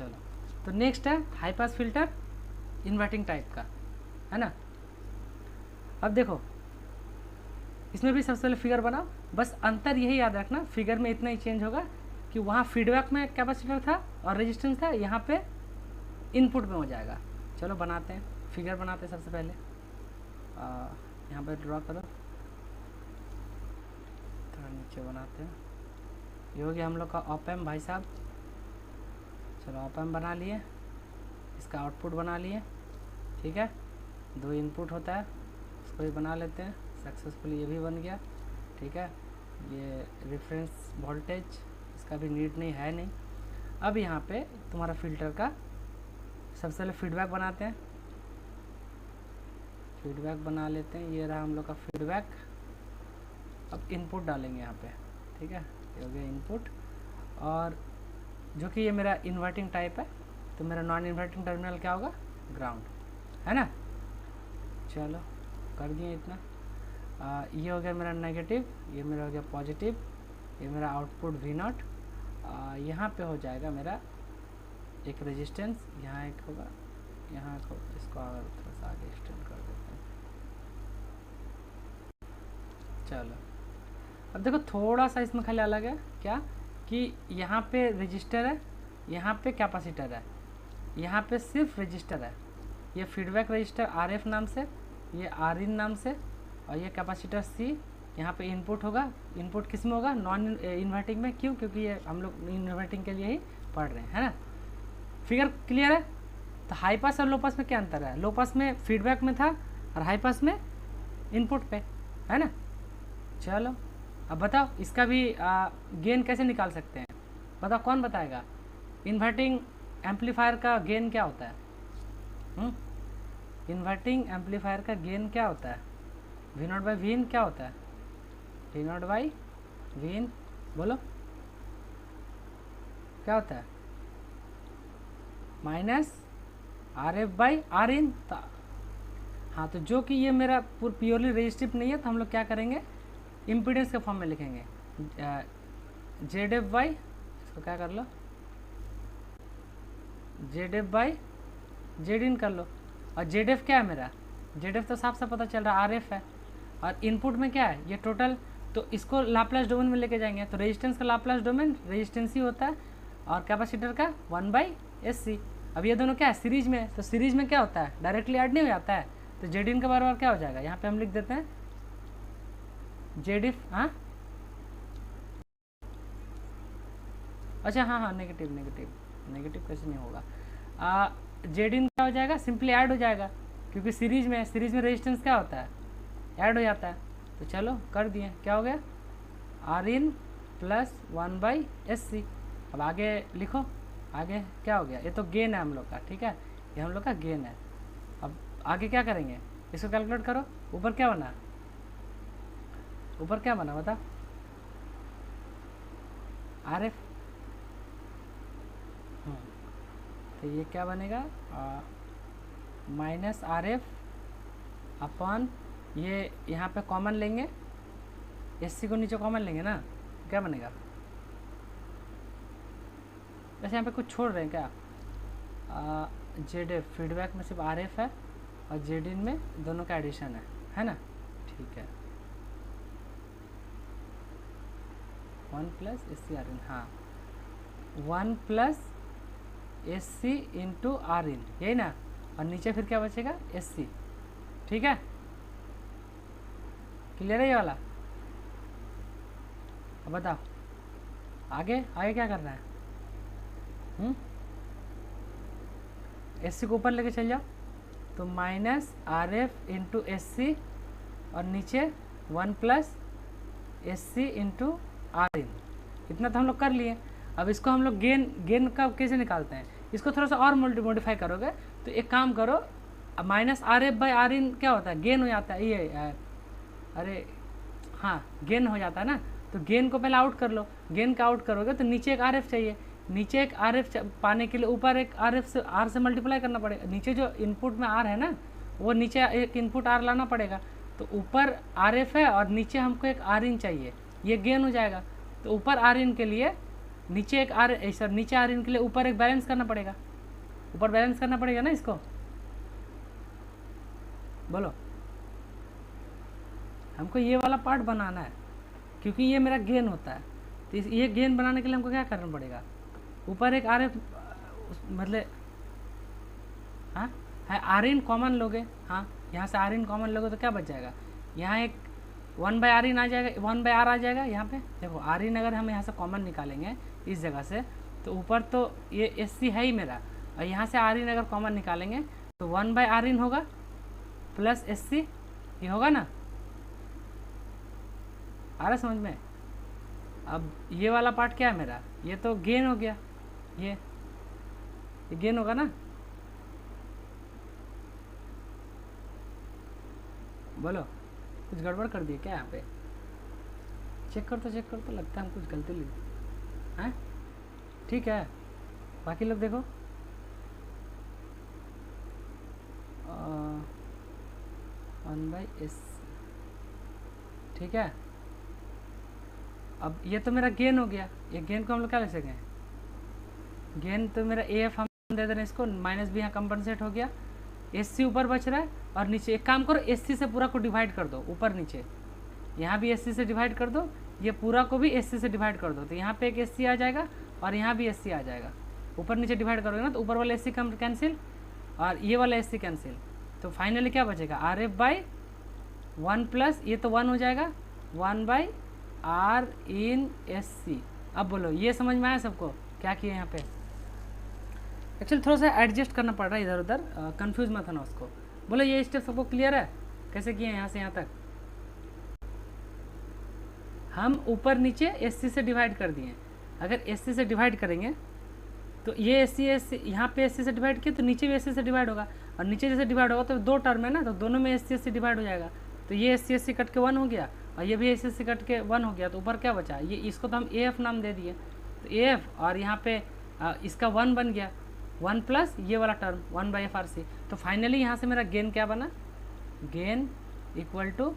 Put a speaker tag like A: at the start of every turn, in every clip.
A: चलो, तो नेक्स्ट है high pass filter inverting type का, है ना। अब देखो इसमें भी सबसे पहले फिगर बनाओ, बस अंतर यही याद रखना, फिगर में इतना ही चेंज होगा कि वहाँ फीडबैक में कैपेसिटर था और रेजिस्टेंस था, यहाँ पे इनपुट में हो जाएगा। चलो बनाते हैं, फिगर बनाते हैं सबसे पहले। यहाँ पर ड्रॉ करो, थोड़ा नीचे बनाते हैं। ये हो गया हम लोग का ऑप एम्प भाई साहब। चलो ऑप एम्प बना लिए, इसका आउटपुट बना लिए, ठीक है। 2 इनपुट होता है, उसको भी बना लेते हैं। सक्सेसफुली ये भी बन गया, ठीक है। ये रेफरेंस वोल्टेज, इसका भी नीड नहीं है नहीं। अब यहाँ पे तुम्हारा फिल्टर का सबसे पहले फीडबैक बनाते हैं, फीडबैक बना लेते हैं। ये रहा हम लोग का फीडबैक। अब इनपुट डालेंगे यहाँ पे, ठीक है। ये हो गया इनपुट, और जो कि ये मेरा इन्वर्टिंग टाइप है, तो मेरा नॉन इन्वर्टिंग टर्मिनल क्या होगा, ग्राउंड, है ना। चलो कर दिए इतना। ये हो गया मेरा नेगेटिव, ये मेरा हो गया पॉजिटिव, ये मेरा आउटपुट V0। यहाँ पे हो जाएगा मेरा एक रेजिस्टेंस, यहाँ एक होगा, यहाँ को इसको अगर थोड़ा सा आगे एक्सटेंड कर देते हैं। चलो अब देखो थोड़ा सा इसमें खाली अलग है, क्या कि यहाँ पे रजिस्टर है, यहाँ पे कैपेसिटर है, यहाँ पे सिर्फ रजिस्टर है। ये फीडबैक रजिस्टर RF नाम से, ये Rin नाम से, और ये कैपेसिटर C। यहाँ पे इनपुट होगा, इनपुट किस में होगा, नॉन इन्वर्टिंग में। क्यों, क्योंकि ये हम लोग इन्वर्टिंग के लिए ही पढ़ रहे हैं, है ना। फिगर क्लियर है। तो हाई पास और लो पास में क्या अंतर है, लो पास में फीडबैक में था और हाई पास में इनपुट पे, है ना। चलो अब बताओ इसका भी गेन कैसे निकाल सकते हैं, बताओ कौन बताएगा। इन्वर्टिंग एम्पलीफायर का गेन क्या होता है, इन्वर्टिंग एम्पलीफायर का गेन क्या होता है, V0/Vin क्या होता है, V0/Vin बोलो क्या होता है, -RF/Rin। हाँ, तो जो कि ये मेरा प्योरली रेजिस्टिव नहीं है, तो हम लोग क्या करेंगे, इम्पीडेंस के फॉर्म में लिखेंगे, ZF/, इसको क्या कर लो, ZF/Zin कर लो। और ZF क्या है मेरा, ZF तो साफ साफ पता चल रहा है RF है, और इनपुट में क्या है, ये टोटल। तो इसको लाप्लास डोमेन में लेके जाएंगे, तो रेजिस्टेंस का लाप्लास डोमेन रेजिस्टेंस ही होता है, और कैपेसिटर का 1/SC। अब ये दोनों क्या है, सीरीज में है, तो सीरीज में क्या होता है, डायरेक्टली ऐड नहीं हो जाता है, तो Zin का बराबर क्या हो जाएगा, यहाँ पे हम लिख देते हैं ZF। हाँ अच्छा, हाँ, नेगेटिव कैसे नहीं होगा, Zin क्या हो जाएगा, सिंपली ऐड हो जाएगा, क्योंकि सीरीज में है, सीरीज में रेजिस्टेंस क्या होता है, ऐड हो जाता है। तो चलो कर दिए, क्या हो गया, Rin + 1/SC। अब आगे लिखो, आगे क्या हो गया, ये तो गेन है हम लोग का, ठीक है, ये हम लोग का गेन है। अब आगे क्या करेंगे, इसको कैलकुलेट करो, ऊपर क्या बना, ऊपर क्या बना बता, RF। तो ये क्या बनेगा, -RF अपॉन, ये यहाँ पे कॉमन लेंगे, SC को नीचे कॉमन लेंगे ना, क्या बनेगा, वैसे यहाँ पे कुछ छोड़ रहे हैं क्या, ZF फीडबैक में सिर्फ RF है, और Zin में दोनों का एडिशन है ना, ठीक है, 1 + SC Rin, हाँ 1 + SC × Rin, यही ना, और नीचे फिर क्या बचेगा, SC, ठीक है, क्लियर है ये वाला। अब बताओ आगे क्या करना है, SC को ऊपर लेके चल जाओ, तो -RF × SC, और नीचे 1 + SC × Rin। इतना तो हम लोग कर लिए। अब इसको हम लोग गेन का कैसे निकालते हैं, इसको थोड़ा सा और मॉडिफाई करोगे, तो एक काम करो, -RF/Rin क्या होता है, गेन हो जाता है, ये अरे हाँ गेन हो जाता है ना, तो गेन को पहले आउट कर लो, गेन का आउट करोगे तो नीचे एक RF चाहिए, नीचे एक RF पाने के लिए ऊपर एक RF से R से मल्टीप्लाई करना पड़ेगा, नीचे जो इनपुट में R है ना, वो नीचे एक इनपुट R लाना पड़ेगा, तो ऊपर RF है और नीचे हमको एक Rin चाहिए, ये गेन हो जाएगा। तो ऊपर Rin के लिए नीचे एक आर सर नीचे आर इन के लिए ऊपर एक बैलेंस करना पड़ेगा, ऊपर बैलेंस करना पड़ेगा ना इसको, बोलो। हमको ये वाला पार्ट बनाना है क्योंकि ये मेरा गेन होता है, तो ये गेन बनाने के लिए हमको क्या करना पड़ेगा, ऊपर एक आर मतलब हाँ है आर इन कॉमन लोगे, हाँ यहाँ से आर इन कॉमन लोगे तो क्या बच जाएगा, यहाँ एक 1/r इन आ जाएगा, 1/r आ जाएगा। यहाँ पे देखो आर इन अगर हम यहाँ से कॉमन निकालेंगे इस जगह से, तो ऊपर तो ये एस सी है ही मेरा, और यहाँ से आर इन अगर कॉमन निकालेंगे तो 1/r इन होगा प्लस एस सी, ये होगा ना, आ रहा समझ में। अब ये वाला पार्ट क्या है मेरा, ये तो गेन हो गया, ये गेन होगा ना, बोलो कुछ गड़बड़ कर दिए क्या यहाँ पे, चेक कर तो लगता है हम कुछ गलती ली हैं, ठीक है। बाकी लोग देखो 1/s, ठीक है। अब ये तो मेरा गेन हो गया, ये गेन को हम लोग क्या लिख सकते हैं, गेन तो मेरा AF हम दे दे रहे हैं इसको, माइनस भी यहाँ कंपनसेट हो गया, SC ऊपर बच रहा है और नीचे, एक काम करो SC से पूरा को डिवाइड कर दो, ऊपर नीचे, यहाँ भी SC से डिवाइड कर दो, ये पूरा को भी SC से डिवाइड कर दो, तो यहाँ पे एक SC आ जाएगा और यहाँ भी SC आ जाएगा, ऊपर नीचे डिवाइड करोगे ना तो ऊपर वाला SC कम कैंसिल और ये वाला SC कैंसिल, तो फाइनली क्या बचेगा RF/1 प्लस ये तो 1 हो जाएगा 1/r इन SC। अब बोलो ये समझ में आया सबको क्या किया यहाँ पे, एक्चुअली थोड़ा सा एडजस्ट करना पड़ रहा है इधर उधर, कंफ्यूज मत होना उसको। बोलो ये स्टेप सबको क्लियर है कैसे किए यहाँ से यहाँ तक, हम ऊपर नीचे SC से डिवाइड कर दिए, अगर SC से डिवाइड करेंगे तो ये SC यहाँ पे SC से डिवाइड किया तो नीचे भी SC से डिवाइड होगा, और नीचे जैसे डिवाइड होगा तो दो टर्म है ना, तो दोनों में SC डिवाइड हो जाएगा, तो ये SC कट के 1 हो गया और ये भी SC कट के 1 हो गया, तो ऊपर क्या बचा, ये इसको तो हम AF नाम दे दिए, तो AF और यहाँ पे इसका 1 बन गया, 1 प्लस ये वाला टर्म 1/FRC, तो फाइनली यहाँ से मेरा गेन क्या बना, gain equal to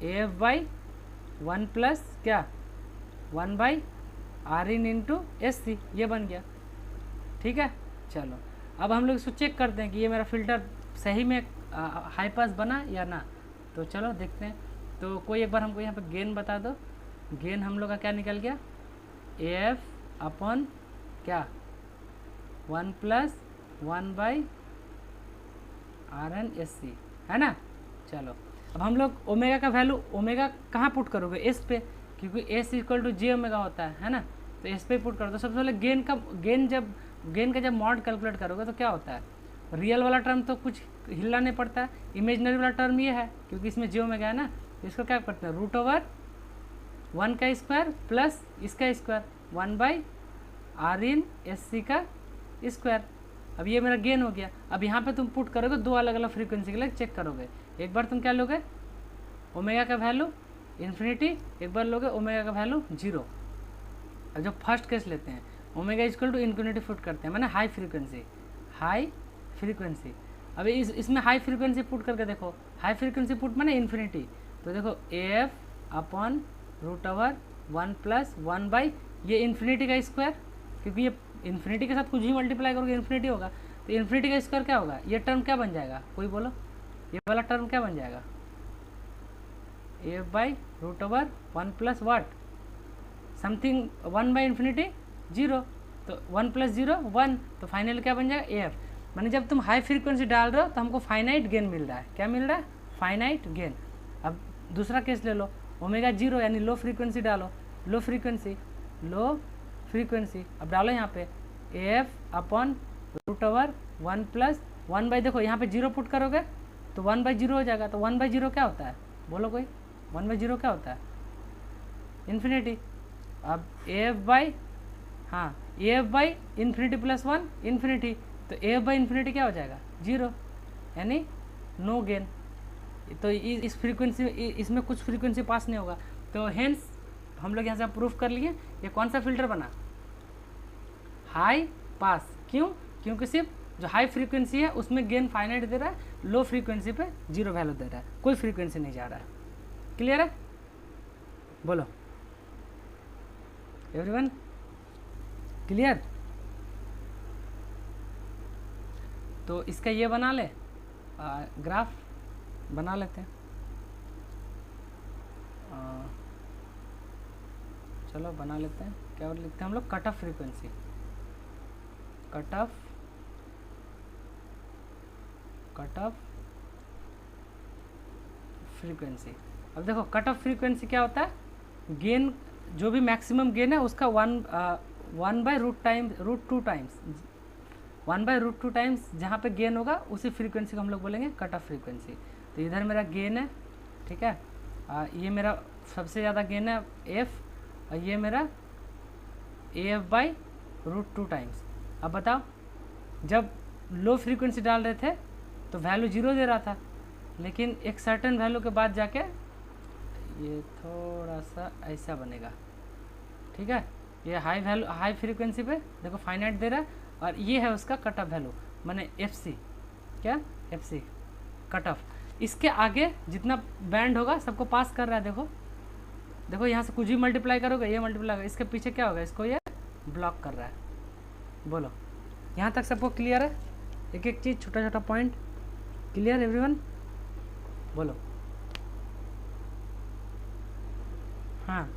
A: AF/1 plus क्या 1/r इन इंटू SC, ये बन गया, ठीक है। चलो अब हम लोग इसको चेक करते हैं कि ये मेरा फिल्टर सही में हाई पास बना या ना, तो चलो देखते हैं। तो कोई एक बार हमको यहाँ पे गेन बता दो, गेन हम लोग का क्या निकल गया, AF अपॉन क्या 1 प्लस 1/r इन SC, है ना। चलो अब हम लोग ओमेगा का वैल्यू, ओमेगा कहाँ पुट करोगे, एस पे, क्योंकि S equal to J omega होता है ना, तो एस पे पुट कर दो। सबसे पहले गेन का जब मॉड कैलकुलेट करोगे तो क्या होता है, रियल वाला टर्म तो कुछ हिलना नहीं पड़ता है, इमेजनरी वाला टर्म ये है क्योंकि इसमें J ओमेगा है ना, तो इसको क्या करते हैं √1 का स्क्वायर प्लस इसका स्क्वायर 1/r इन SC का स्क्वायर। अब ये मेरा गेन हो गया, अब यहाँ पे तुम पुट करोगे दो अलग अलग फ्रीक्वेंसी के लिए चेक करोगे, एक बार तुम क्या लोगे ओमेगा का वैल्यू इन्फिनिटी, एक बार लोगे ओमेगा का वैल्यू 0। अब जो फर्स्ट केस लेते हैं omega equal to infinity put करते हैं, मैंने हाई फ्रीक्वेंसी। अब इसमें हाई फ्रीक्वेंसी पुट करके देखो, हाई फ्रीक्वेंसी पुट मैंने इन्फिनिटी, तो देखो AF अपॉन √1 प्लस 1/, ये इन्फिनिटी का स्क्वायर, क्योंकि ये इन्फिनिटी के साथ कुछ ही मल्टीप्लाई करोगे इन्फिनिटी होगा, तो इन्फिनिटी का स्क्वायर क्या होगा, ये टर्म क्या बन जाएगा, कोई बोलो ये वाला टर्म क्या बन जाएगा, AF/√1 प्लस वाट समथिंग 1/इन्फिनिटी 0, तो 1 प्लस 0 1, तो फाइनल क्या बन जाएगा AF। मैंने जब तुम हाई फ्रीक्वेंसी डाल रहे हो तो हमको फाइनाइट गेन मिल रहा है, क्या मिल रहा है, फाइनाइट गेन। अब दूसरा केस ले लो, ओमेगा 0 यानी लो फ्रीक्वेंसी डालो, लो फ्रीक्वेंसी अब डालो यहाँ पे AF अपॉन √1 प्लस 1/, देखो यहाँ पे 0 पुट करोगे तो 1/0 हो जाएगा, तो 1/0 क्या होता है, बोलो कोई 1/0 क्या होता है, इन्फिनिटी। अब AF/इन्फिनिटी प्लस 1 इन्फिनिटी, तो AF/इन्फिनिटी क्या हो जाएगा 0, यानी नो गेन। तो इस फ्रीक्वेंसी, इसमें कुछ फ्रीक्वेंसी पास नहीं होगा, तो हेंस हम लोग यहाँ से प्रूफ कर लिए ये कौन सा फिल्टर बना, हाई पास। क्यों, क्योंकि सिर्फ जो हाई फ्रीक्वेंसी है उसमें गेन फाइनाइट दे रहा है, लो फ्रीक्वेंसी पे 0 वैल्यू दे रहा है, कोई फ्रीक्वेंसी नहीं जा रहा है। क्लियर है, बोलो एवरीवन। क्लियर। तो इसका ये बना ले, ग्राफ बना लेते हैं। चलो बना लेते हैं। क्या लिखते हैं हम लोग, cut off frequency, cut off frequency. अब देखो कट ऑफ फ्रीक्वेंसी क्या होता है, गेन जो भी मैक्सिमम गेन है उसका 1/√2 टाइम्स जहाँ पे गेन होगा उसी फ्रीक्वेंसी को हम लोग बोलेंगे कट ऑफ फ्रीक्वेंसी। तो इधर मेरा गेन है, ठीक है, ये मेरा सबसे ज़्यादा गेन है एफ, और ये मेरा AF/√2 टाइम्स। अब बताओ, जब लो फ्रीक्वेंसी डाल रहे थे तो वैल्यू 0 दे रहा था, लेकिन एक सर्टेन वैल्यू के बाद जाके ये थोड़ा सा ऐसा बनेगा, ठीक है। ये हाई फ्रीक्वेंसी पे देखो फाइनाइट दे रहा है, और ये है उसका कट ऑफ वैल्यू, माने FC, क्या FC कट ऑफ। इसके आगे जितना बैंड होगा सबको पास कर रहा है। देखो देखो यहाँ से कुछ भी मल्टीप्लाई करोगे ये मल्टीप्लाई होगा, इसके पीछे क्या होगा, इसको ये ब्लॉक कर रहा है। बोलो यहाँ तक सबको क्लियर है, एक एक चीज़ छोटा छोटा पॉइंट क्लियर एवरीवन, बोलो हाँ।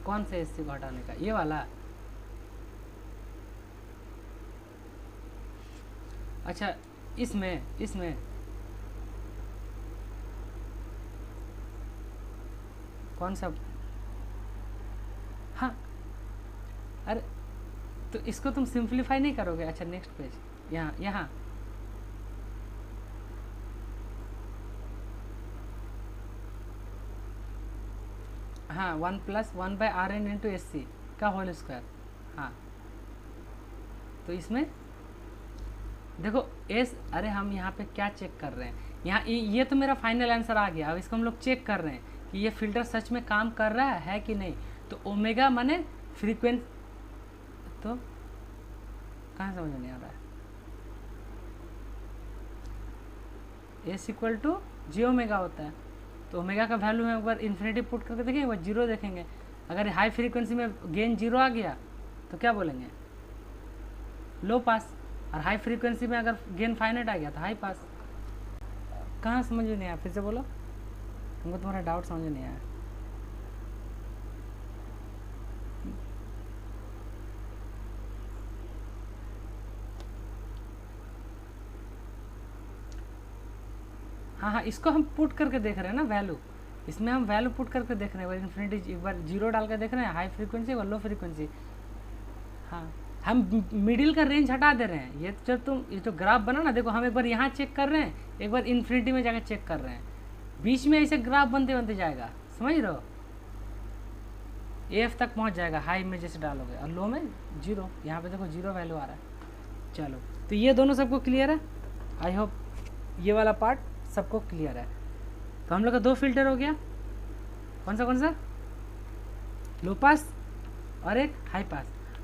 A: कौन से SC को हटाने का, ये वाला? अच्छा इसमें कौन सा? हाँ अरे तो इसको तुम सिंप्लीफाई नहीं करोगे? अच्छा नेक्स्ट पेज, यहाँ हाँ 1 + 1/Rn/SC का होल स्क्वायर। हाँ तो इसमें देखो अरे हम यहाँ पे क्या चेक कर रहे हैं, यहाँ ये तो मेरा फाइनल आंसर आ गया। अब इसको हम लोग चेक कर रहे हैं कि ये फिल्टर सच में काम कर रहा है कि नहीं। तो ओमेगा माने फ्रीक्वेंसी, तो कहाँ समझ नहीं आ रहा है, S = J⍵ होता है। तो ओमेगा का वैल्यू में एक बार इन्फिनिटी पुट करके देखेंगे, एक बार 0 देखेंगे। अगर हाई फ्रीक्वेंसी में गेन 0 आ गया तो क्या बोलेंगे, लो पास। और हाई फ्रीक्वेंसी में अगर गेन फाइनाइट आ गया तो हाई पास। कहाँ समझ में नहीं आया, फिर से बोलो, हमको तुम्हारा डाउट समझ में नहीं आया। हाँ इसको हम पुट करके देख रहे हैं ना वैल्यू, इसमें हम वैल्यू पुट करके देख रहे हैं, एक बार इन्फिनिटी, एक बार 0 डाल कर देख रहे हैं, हाई फ्रीक्वेंसी और लो फ्रीक्वेंसी। हाँ हम मिडिल का रेंज हटा दे रहे हैं। ये जब तुम ये जो ग्राफ बना ना, देखो हम एक बार यहाँ चेक कर रहे हैं, एक बार इन्फिनिटी में जाकर चेक कर रहे हैं, बीच में ऐसे ग्राफ बनते बनते जाएगा, समझ रहे हो, AF तक पहुँच जाएगा हाई में जैसे डालोगे, और लो में 0। यहाँ पे देखो 0 वैल्यू आ रहा है। चलो तो ये दोनों सबको क्लियर है, आई होप ये वाला पार्ट सबको क्लियर है। तो हम लोग का 2 फिल्टर हो गया, कौन सा लो पास और एक हाई पास।